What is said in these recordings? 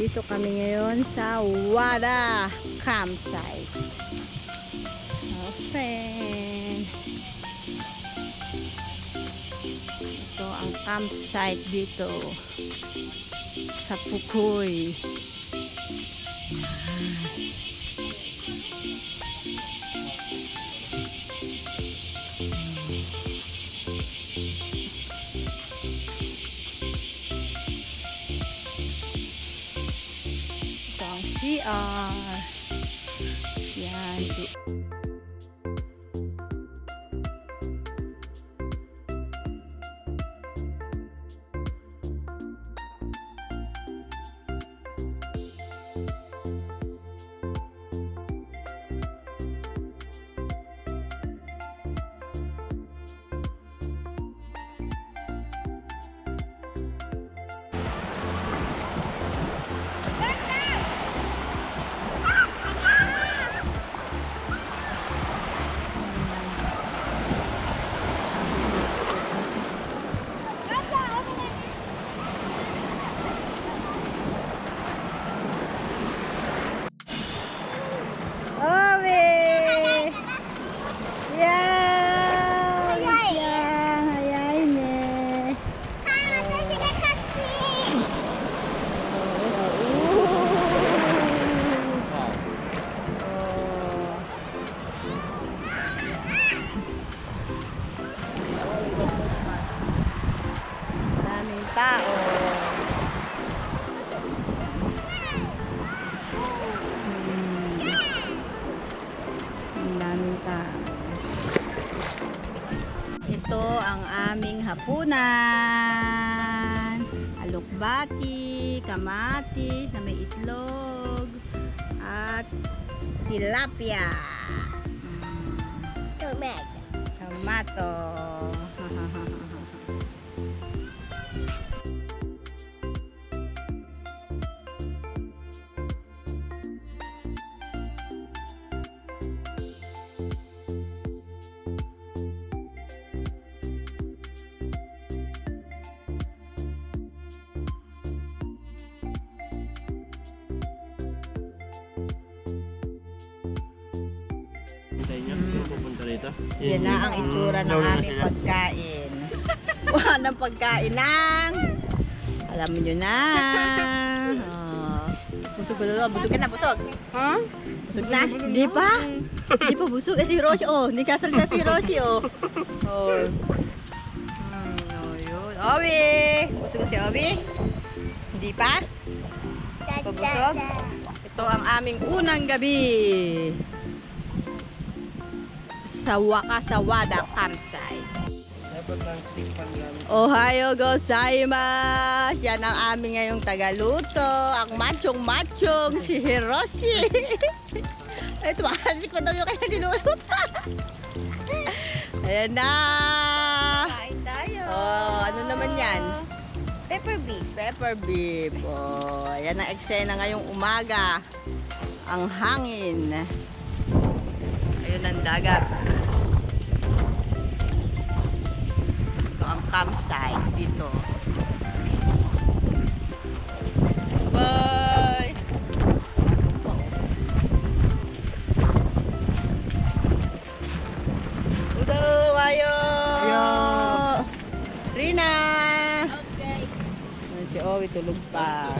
Nandito kami ngayon sa Wada Campsite. Okay. Ito ang campsite dito sa Pukoy. Ito ang CR. Yan. Tao. Ang daming tao. Ito ang aming hapunan. Alokbati, kamatis na may itlog, at tilapia. Tomato. Yan na ang itsura ng aming pagkain. Wala ng pagkain ng, alam niyo na. Busog na, busog ka na, busog. Ha? Busog na? Hindi pa? Hindi pa busog. Si Roshi, oh. Hindi kasalita si Roshi, oh. Oh. Yun. Obi! Busog na si Obi? Hindi pa? Pabusog? Ito ang aming unang gabi sa Wada Campsite. Ohayo gozaimasu! Yan ang aming ngayong tagaluto. Ang machong si Hiroshi. Ito kasi ko daw yung kaya niluluto. Ayan na! Kain tayo. Oh, ano naman yan? Pepper beef. Pepper beef. Oh, ayan ang eksena ngayong umaga. Ang hangin. Ayun ang dagat. Ito ang campsite dito. Bye! Udo! Ayo! Rina! Okay. Si Owi tulog pa.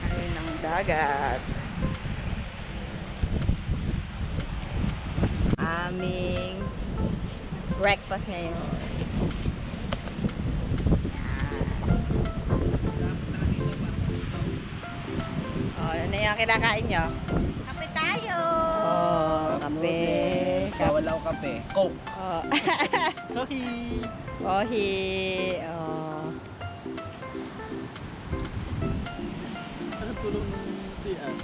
Ayun ang dagat. Aming breakfast ngayon. Oh, ano yung kinakain nyo? Kape tayo. Oh, kape. Bawal ako kape. Coke. Oh. Coffee. Ohi. Oh. Ano tulong ng CR?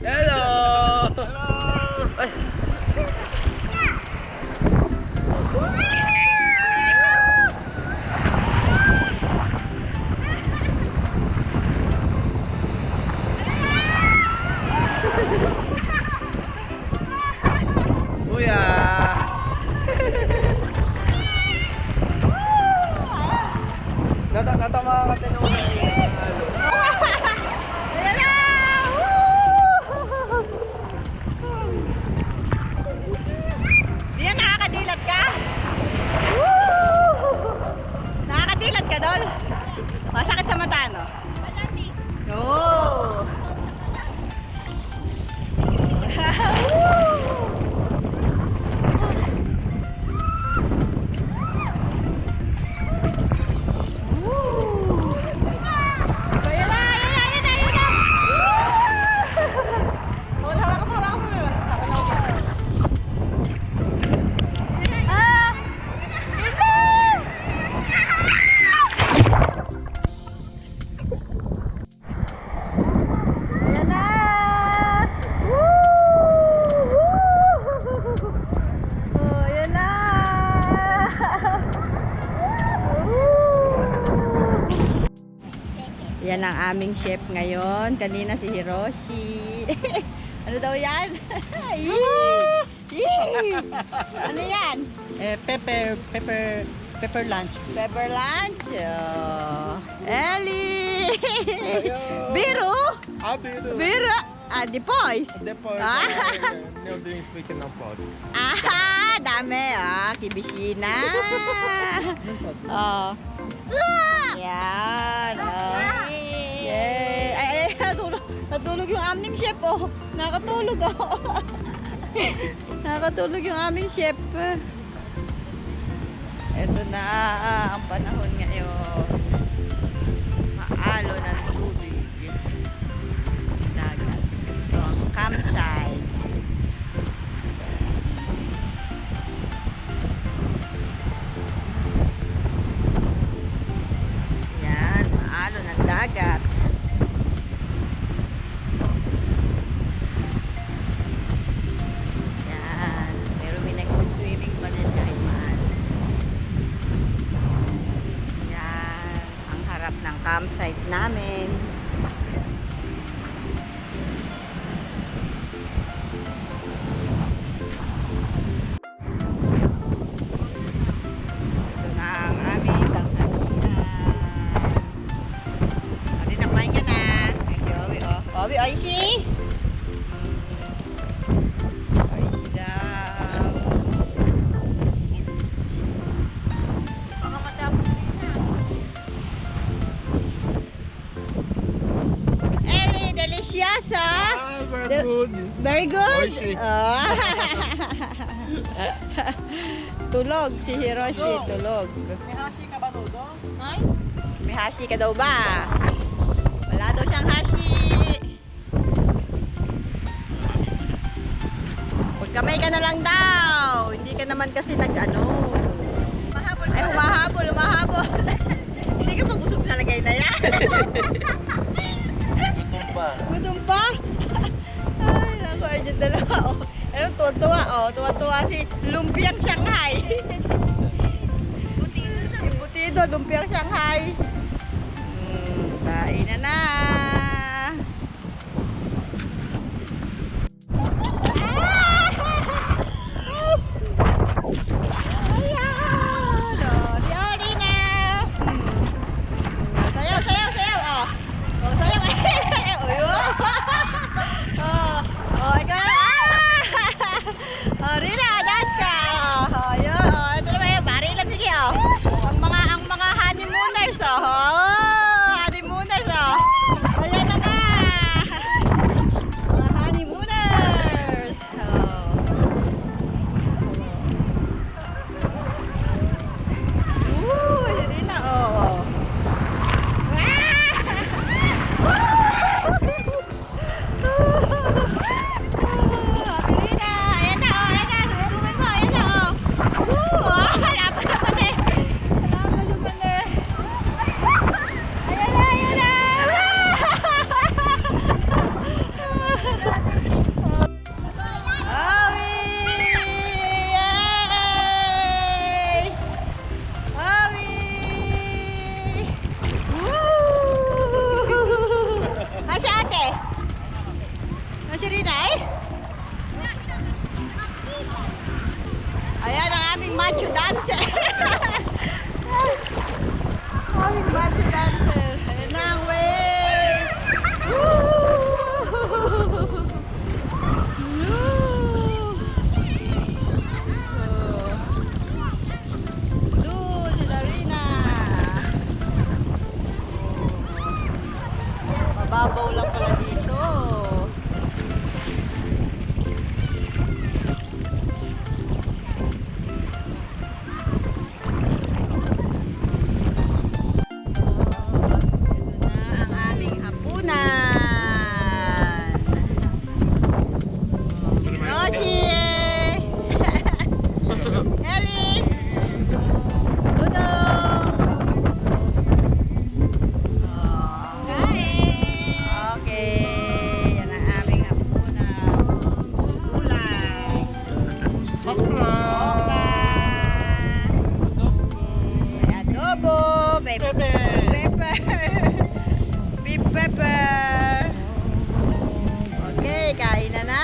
Hello! Ay. Kuya! Natama ka din yung halo. Ayan na! Diyan, nakakadilat ka? Nakakadilat ka doon? Masakit sa mata, no? Malamig. Oo. Ayan na, ayan na, ayan na, ayan na. Hold, hawakan mo, hawakan mo. Ah! Ayan na! Oh, ayan na! Yan ang aming chef ngayon. Kanina si Hiroshi. Ano daw yan? Ano yan? Pepper lunch. Pepper lunch. Oh. Ellie! Ayo. Biro! Biro. Biro! Ah, di boys! Deport. Ah. No drinks speaking ng pod. Ah, dami. Ah, kibisina. Oh. Yan. Oh. Yay. Ay, natulog yung aming chef. Oh. Nakatulog. Oh. Nakatulog yung aming chef. Ito na ang panahon ngayon. Maalo ng tubig. Dagat. Ito ang campsite. Yan, maalo ng dagat. Yan, pero may nagsuswimming pa din kahit maalo. Yan, ang harap ng campsite namin. Ito na ang aming tanghalian. Ate, nakain ka na. Ay, Obi, oh. Obi, Oishi! Oishi daw. Baka matapos din na. Ellie, deliciosa! Very The- good. Very good. Oishi. Oh. Tulog si Hiroshi, tulog. May hashi ka ba, Dodo? Ay? May hashi ka daw ba? Wala daw siyang hashi. Magkamay ka na lang daw. Hindi ka naman kasi nag-ano. Mahabol Ay, humahabol, humahabol. Hindi ka pabusog sa lagay na yan. Gutom pa. Gutom pa? Ay, naku, ay yung dalawa. Oh. Ano, tuwa-tuwa, oh. Tuwa-tuwa si Lumpiang Shanghai. Butido na. Yung butido, Lumpiang Shanghai. Kain na na. Ayan! Oh, Diori na. Sayaw, sayaw, sayaw. Oh, oh sayaw. Uy, oh. Oh, ikaw na. Oh, Rina, dance ka. Oh, yun. Oh, ito naman yung barila. Sige, oh. Ang mga honeymooners, oh. Oh, honeymooners, oh. Ayan na ka. Mga honeymooners. Oh. Ooh, si Rina, oh. Ah! Ibabaw lang pala dito. Ito na ang aming hapunan. Rosie! Ellie! Budong! Okay, yan ang aming hapunan. Gulay. Okra. Adobo. Pepper. Beef pepper. Okay, kain na na.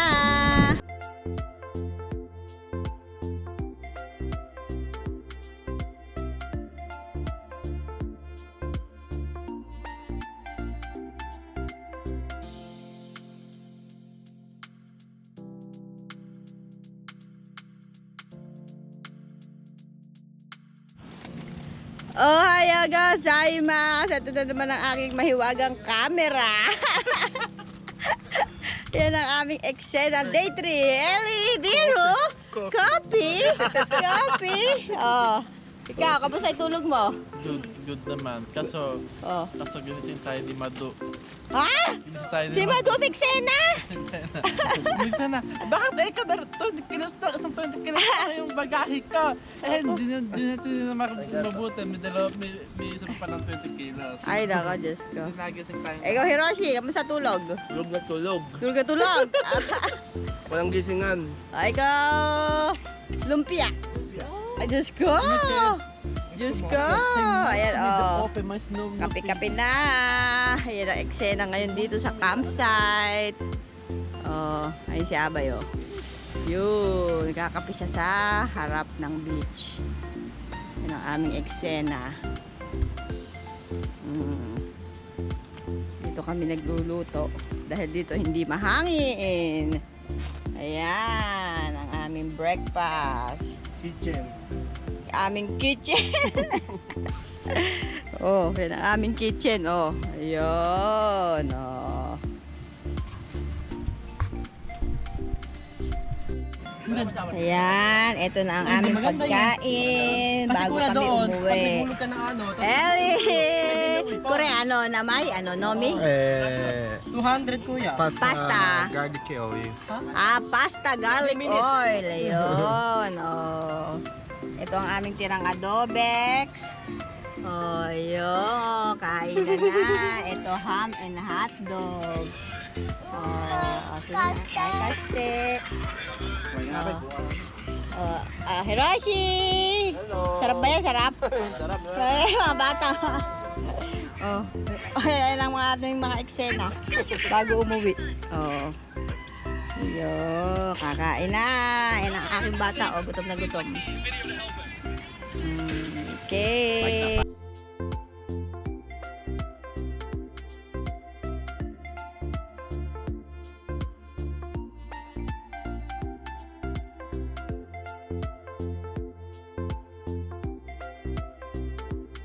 Oh, hiya gozaimasu! Ito na naman ang aking mahiwagang camera. Yan ang aming eksena. Day 3. Ellie, Biro, copy. Oh. Ikaw, kamusta yung tulog mo? Good naman. Kaso Oh. ginising tayo di Madu. Ha? Ginising tayo di Si Madu Eksena? Ginising na. Bakit ikaw na 20 kilos na? Isang 20 kilos na yung bagahe ko. Eh, hindi natin na mabuti. May isa pa ng 20 kilos. Ay, nako, Diyos ko. Nagising tayo. Ikaw, Hiroshi, kamusta tulog? Tulog na tulog. Tulog ka tulog. Walang gisingan. Ikaw, lumpia. Ay, Diyos ko. Diyos ko. Ayan, oh. Kape-kape na. Ayan ang eksena ngayon dito sa campsite. Oh, ayun si Abay, oh. Yun, nagkakape siya sa harap ng beach. Yan ang aming eksena. Dito kami nagluluto. Dahil dito hindi mahangin. Ayan, ang aming breakfast. Kitchen. Aming kitchen. Oh, yan ang aming kitchen, oh. Ayun, oh. Ayan, ito na ang aming pagkain bago kami umuwi. ka ng ano, Ellie! Koreano na may, nomi? 200 kuya. Pasta. Garlic oil. Pasta garlic oil. Ayun, oh. Ito ang aming tirang adobex. Oh, yun. Kain na na. Ito ham and hotdog. Oh, sige na. Kain kaste. Hiroshi! Sarap ba yan? Sarap? Sarap na. Ay, mga bata. Oh, ayan ang mga eksena bago umuwi. Oh. Yo, kakain na. Ayan ang aking bata. Oh, gutom na gutom. Okay.